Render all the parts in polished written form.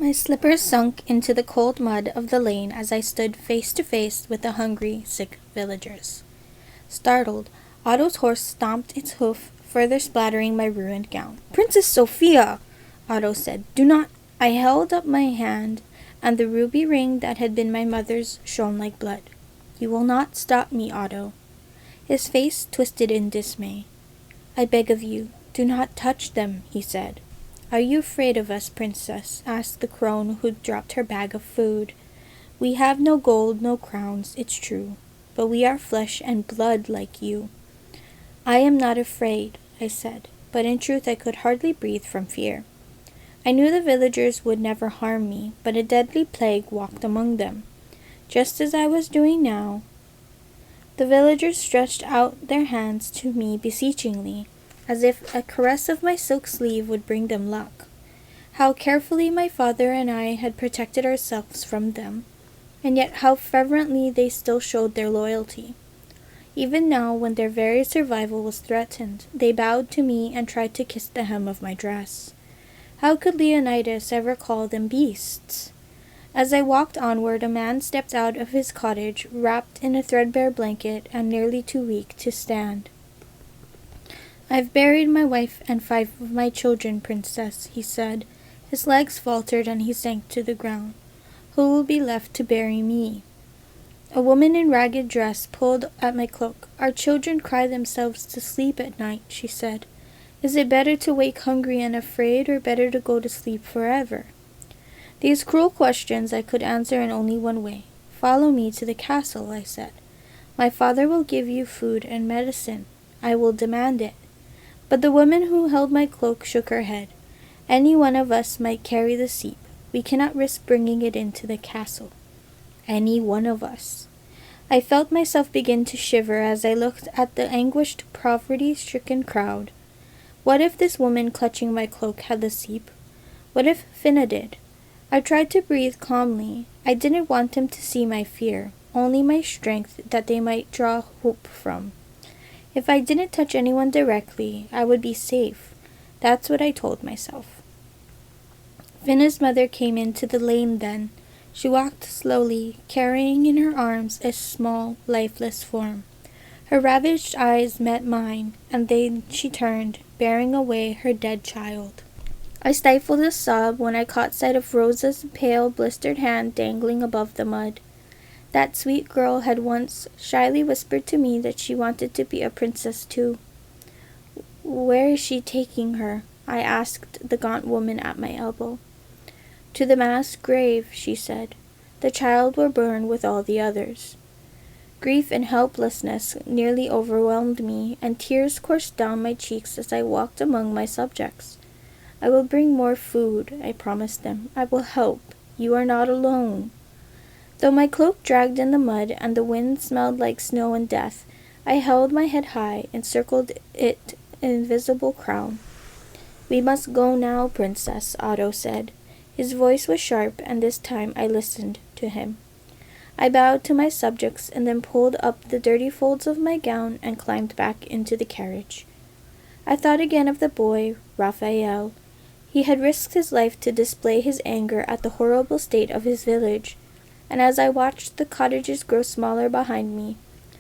My slippers sunk into the cold mud of the lane as I stood face to face with the hungry, sick villagers. Startled, Otto's horse stomped its hoof, further splattering my ruined gown. "Princess Sophia!" Otto said. "Do not—" I held up my hand, and the ruby ring that had been my mother's shone like blood. "You will not stop me, Otto." His face twisted in dismay. "I beg of you, do not touch them," he said. "Are you afraid of us, princess?" asked the crone who dropped her bag of food. "We have no gold, no crowns, it's true, but we are flesh and blood like you." "I am not afraid," I said, but in truth I could hardly breathe from fear. I knew the villagers would never harm me, but a deadly plague walked among them, just as I was doing now. The villagers stretched out their hands to me beseechingly, as if a caress of my silk sleeve would bring them luck. How carefully my father and I had protected ourselves from them, and yet how fervently they still showed their loyalty. Even now, when their very survival was threatened, they bowed to me and tried to kiss the hem of my dress. How could Leonidas ever call them beasts? As I walked onward, a man stepped out of his cottage, wrapped in a threadbare blanket and nearly too weak to stand. "I've buried my wife and 5 of my children, princess," he said. His legs faltered and he sank to the ground. "Who will be left to bury me?" A woman in ragged dress pulled at my cloak. "Our children cry themselves to sleep at night," she said. "Is it better to wake hungry and afraid, or better to go to sleep forever?" These cruel questions I could answer in only one way. "Follow me to the castle," I said. "My father will give you food and medicine. I will demand it." But the woman who held my cloak shook her head. "Any one of us might carry the sheep. We cannot risk bringing it into the castle." Any one of us. I felt myself begin to shiver as I looked at the anguished, poverty-stricken crowd. What if this woman clutching my cloak had the sheep? What if Finna did? I tried to breathe calmly. I didn't want them to see my fear, only my strength that they might draw hope from. If I didn't touch anyone directly, I would be safe. That's what I told myself. Finna's mother came into the lane then. She walked slowly, carrying in her arms a small, lifeless form. Her ravaged eyes met mine, and then she turned, bearing away her dead child. I stifled a sob when I caught sight of Rosa's pale, blistered hand dangling above the mud. That sweet girl had once shyly whispered to me that she wanted to be a princess too. "Where is she taking her?" I asked the gaunt woman at my elbow. "To the mass grave," she said. "The child will burn with all the others." Grief and helplessness nearly overwhelmed me, and tears coursed down my cheeks as I walked among my subjects. "I will bring more food," I promised them. "I will help. You are not alone." Though my cloak dragged in the mud and the wind smelled like snow and death, I held my head high and circled it an invisible crown. "We must go now, princess," Otto said. His voice was sharp, and this time I listened to him. I bowed to my subjects and then pulled up the dirty folds of my gown and climbed back into the carriage. I thought again of the boy, Raphael. He had risked his life to display his anger at the horrible state of his village, and as I watched the cottages grow smaller behind me,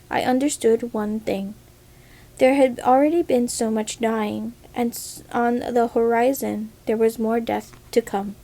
I understood one thing. There had already been so much dying, and on the horizon there was more death to come.